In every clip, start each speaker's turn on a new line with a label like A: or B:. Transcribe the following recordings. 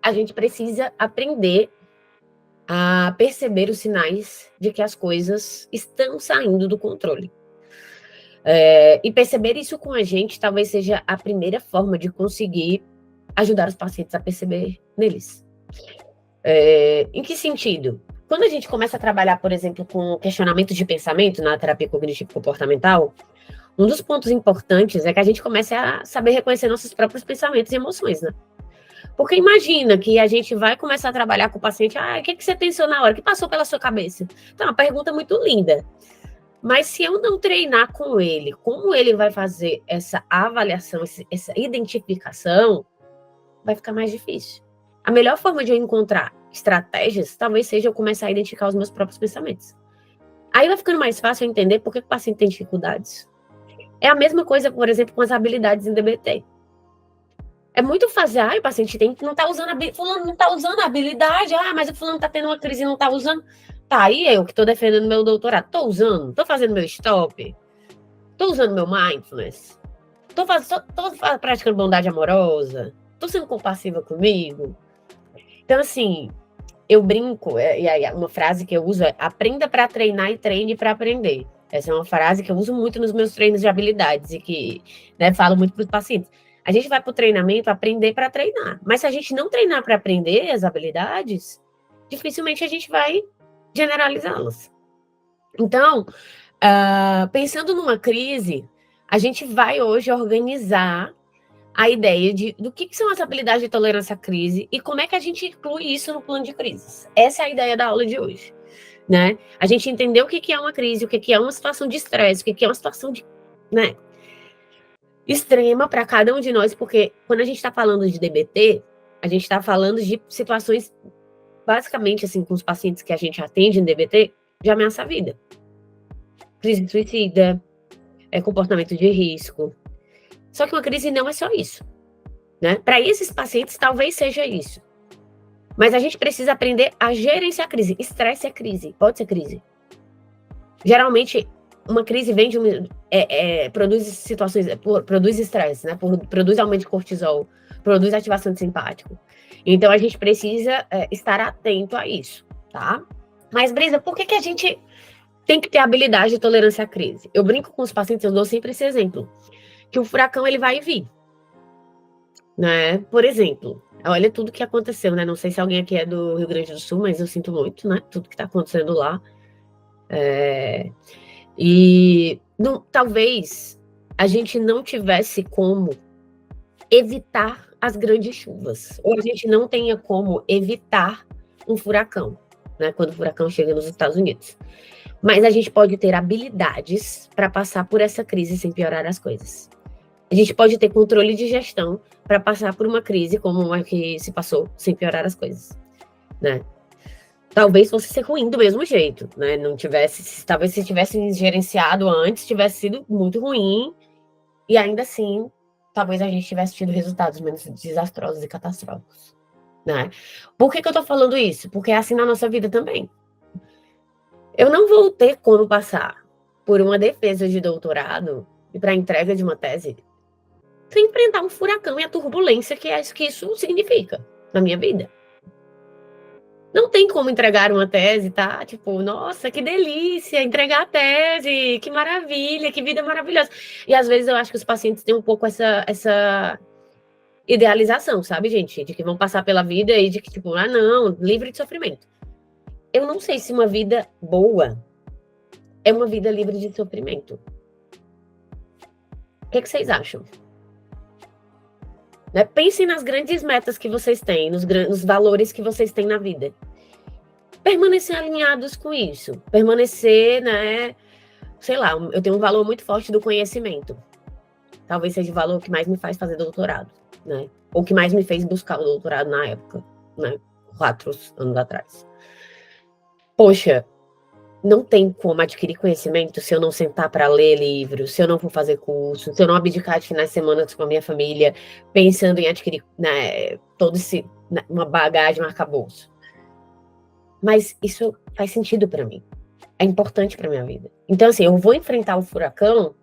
A: a gente precisa aprender a perceber os sinais de que as coisas estão saindo do controle. E perceber isso com a gente talvez seja a primeira forma de conseguir ajudar os pacientes a perceber neles. Em que sentido? Quando a gente começa a trabalhar, por exemplo, com questionamento de pensamento na terapia cognitivo-comportamental, um dos pontos importantes é que a gente comece a saber reconhecer nossos próprios pensamentos e emoções, né? Porque imagina que a gente vai começar a trabalhar com o paciente, o que você pensou na hora? O que passou pela sua cabeça? Então, é uma pergunta muito linda. Mas se eu não treinar com ele, como ele vai fazer essa avaliação, essa identificação, vai ficar mais difícil. A melhor forma de eu encontrar estratégias, talvez seja eu começar a identificar os meus próprios pensamentos. Aí vai ficando mais fácil eu entender por que o paciente tem dificuldades. É a mesma coisa, por exemplo, com as habilidades em DBT. É muito fácil, o paciente não tá usando fulano não tá usando a habilidade, mas o fulano tá tendo uma crise e não tá usando. Tá, e eu que tô defendendo meu doutorado, tô usando, tô fazendo meu stop, tô usando meu mindfulness, tô praticando bondade amorosa, tô sendo compassiva comigo. Então, assim, eu brinco, e aí uma frase que eu uso é: aprenda para treinar e treine para aprender. Essa é uma frase que eu uso muito nos meus treinos de habilidades e que, falo muito para os pacientes. A gente vai para o treinamento aprender para treinar, mas se a gente não treinar para aprender as habilidades, dificilmente a gente vai generalizá-las. Então, pensando numa crise, a gente vai hoje organizar a ideia do que são as habilidades de tolerância à crise e como é que a gente inclui isso no plano de crises. Essa é a ideia da aula de hoje, né? A gente entender o que é uma crise, o que é uma situação de estresse, o que é uma situação de, extrema para cada um de nós, porque quando a gente está falando de DBT, a gente está falando de situações, basicamente, assim, com os pacientes que a gente atende em DBT, de ameaça à vida. Crise suicida, comportamento de risco. Só que uma crise não é só isso, né? Para esses pacientes, talvez seja isso. Mas a gente precisa aprender a gerenciar a crise. Estresse é crise, pode ser crise. Geralmente, uma crise vem de produz situações, produz estresse, né? Produz aumento de cortisol, produz ativação de simpático. Então, a gente precisa estar atento a isso, tá? Mas, Brisa, por que a gente tem que ter habilidade de tolerância à crise? Eu brinco com os pacientes, eu dou sempre esse exemplo, que o furacão, ele vai vir, né? Por exemplo, olha tudo que aconteceu, né? Não sei se alguém aqui é do Rio Grande do Sul, mas eu sinto muito, né? Tudo que tá acontecendo lá. E talvez a gente não tivesse como evitar as grandes chuvas, ou a gente não tenha como evitar um furacão, né? Quando o furacão chega nos Estados Unidos. Mas a gente pode ter habilidades para passar por essa crise sem piorar as coisas. A gente pode ter controle de gestão para passar por uma crise como uma que se passou sem piorar as coisas, né? Talvez fosse ser ruim do mesmo jeito, né? Não tivesse, talvez se tivesse gerenciado antes, tivesse sido muito ruim, e ainda assim, talvez a gente tivesse tido resultados menos desastrosos e catastróficos, né? Por que eu tô falando isso? Porque é assim na nossa vida também. Eu não vou ter como passar por uma defesa de doutorado e para a entrega de uma tese sem enfrentar um furacão e a turbulência que isso significa na minha vida. Não tem como entregar uma tese, tá? Tipo, nossa, que delícia, entregar a tese, que maravilha, que vida maravilhosa. E às vezes eu acho que os pacientes têm um pouco essa idealização, sabe, gente? De que vão passar pela vida e de que, tipo, não, livre de sofrimento. Eu não sei se uma vida boa é uma vida livre de sofrimento. O que vocês acham? Né? Pensem nas grandes metas que vocês têm, nos valores que vocês têm na vida. Permanecer alinhados com isso. Permanecer, né? Sei lá, eu tenho um valor muito forte do conhecimento. Talvez seja o valor que mais me faz fazer doutorado, né? Ou que mais me fez buscar o doutorado na época, né? 4 anos atrás. Poxa, não tem como adquirir conhecimento se eu não sentar para ler livros, se eu não for fazer curso, se eu não abdicar de finais de semana com a minha família, pensando em adquirir, né, uma bagagem, um arcabouço. Mas isso faz sentido para mim. É importante para minha vida. Então, assim, eu vou enfrentar o furacão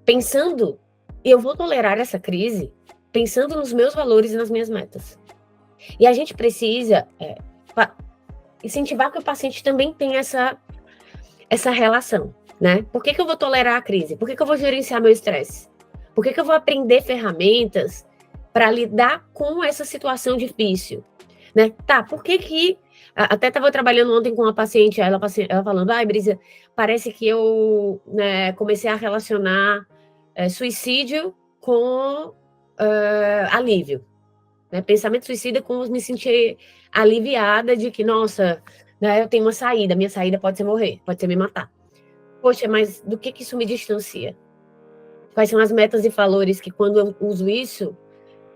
A: pensando, e eu vou tolerar essa crise pensando nos meus valores e nas minhas metas. E a gente precisa incentivar que o paciente também tenha essa relação, né? Por que eu vou tolerar a crise? Por que eu vou gerenciar meu estresse? Por que eu vou aprender ferramentas para lidar com essa situação difícil? Né? Tá, por que até estava trabalhando ontem com uma paciente, ela falando, ai, Brisa, parece que eu, né, comecei a relacionar suicídio com alívio. Né? Pensamento suicida com me sentir aliviada de que, nossa, né, eu tenho uma saída, minha saída pode ser morrer, pode ser me matar. Poxa, mas do que isso me distancia? Quais são as metas e valores que, quando eu uso isso,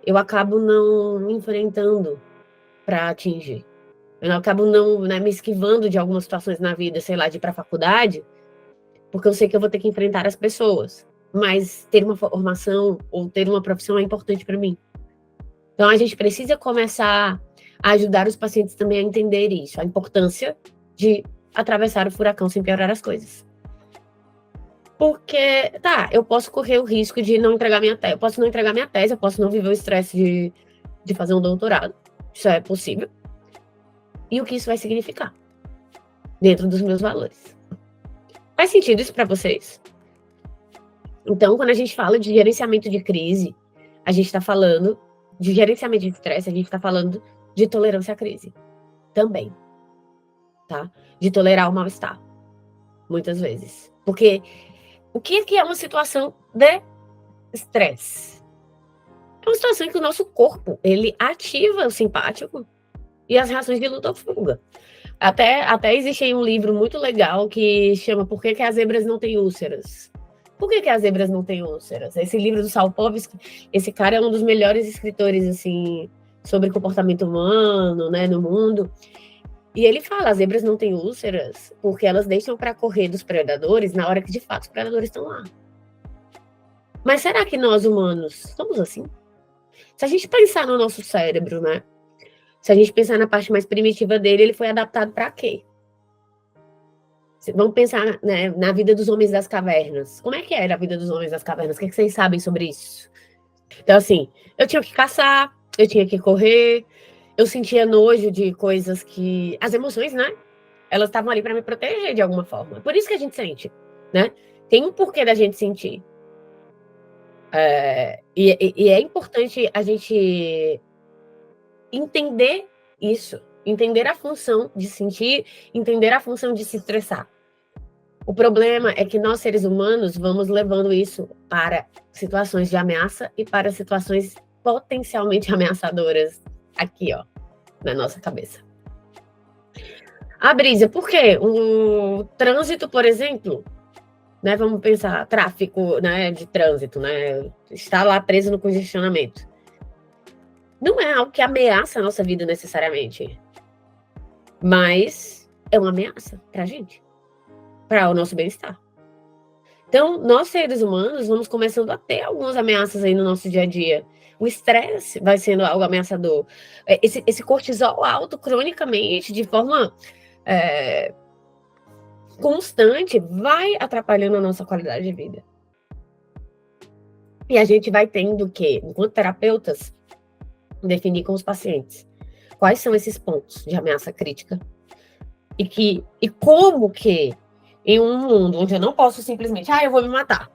A: eu acabo não enfrentando para atingir? Eu acabo não, né, me esquivando de algumas situações na vida, sei lá, de ir para a faculdade, porque eu sei que eu vou ter que enfrentar as pessoas. Mas ter uma formação ou ter uma profissão é importante para mim. Então, a gente precisa começar a ajudar os pacientes também a entender isso, a importância de atravessar o furacão sem piorar as coisas. Porque, tá, eu posso correr o risco de não entregar minha tese, eu posso não entregar minha tese, eu posso não viver o estresse de fazer um doutorado. Isso é possível. E o que isso vai significar dentro dos meus valores. Faz sentido isso para vocês? Então, quando a gente fala de gerenciamento de crise, a gente está falando de gerenciamento de estresse, a gente está falando de tolerância à crise também, tá? De tolerar o mal-estar, muitas vezes. Porque o que é uma situação de estresse? É uma situação em que o nosso corpo, ele ativa o simpático e as reações de luta ou fuga. Até existe aí um livro muito legal que chama Por que as zebras não têm úlceras? Por que as zebras não têm úlceras? Esse livro do Sapolsky, esse cara é um dos melhores escritores, assim, sobre comportamento humano, né, no mundo. E ele fala, as zebras não têm úlceras porque elas deixam para correr dos predadores na hora que, de fato, os predadores estão lá. Mas será que nós, humanos, somos assim? Se a gente pensar no nosso cérebro, né? Se a gente pensar na parte mais primitiva dele, ele foi adaptado para quê? Vamos pensar, né, na vida dos homens das cavernas. Como é que era a vida dos homens das cavernas? O que vocês sabem sobre isso? Então, assim, eu tinha que caçar, eu tinha que correr, eu sentia nojo de coisas que... As emoções, né? Elas estavam ali para me proteger de alguma forma. Por isso que a gente sente, né? Tem um porquê da gente sentir. E é importante a gente entender isso, entender a função de sentir, entender a função de se estressar. O problema é que nós, seres humanos, vamos levando isso para situações de ameaça e para situações potencialmente ameaçadoras aqui, ó, na nossa cabeça. Brisa, por quê? O trânsito, por exemplo, né, vamos pensar, tráfico, né, de trânsito, né, está lá preso no congestionamento. Não é algo que ameaça a nossa vida necessariamente, mas é uma ameaça para a gente, para o nosso bem-estar. Então, nós, seres humanos, vamos começando a ter algumas ameaças aí no nosso dia a dia. O estresse vai sendo algo ameaçador. Esse cortisol alto, cronicamente, de forma constante, vai atrapalhando a nossa qualidade de vida. E a gente vai tendo que, enquanto terapeutas, definir com os pacientes quais são esses pontos de ameaça crítica e como que, em um mundo onde eu não posso simplesmente, eu vou me matar,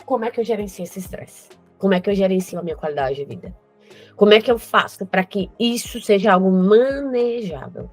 A: como é que eu gerencio esse estresse? Como é que eu gerencio a minha qualidade de vida? Como é que eu faço para que isso seja algo manejável?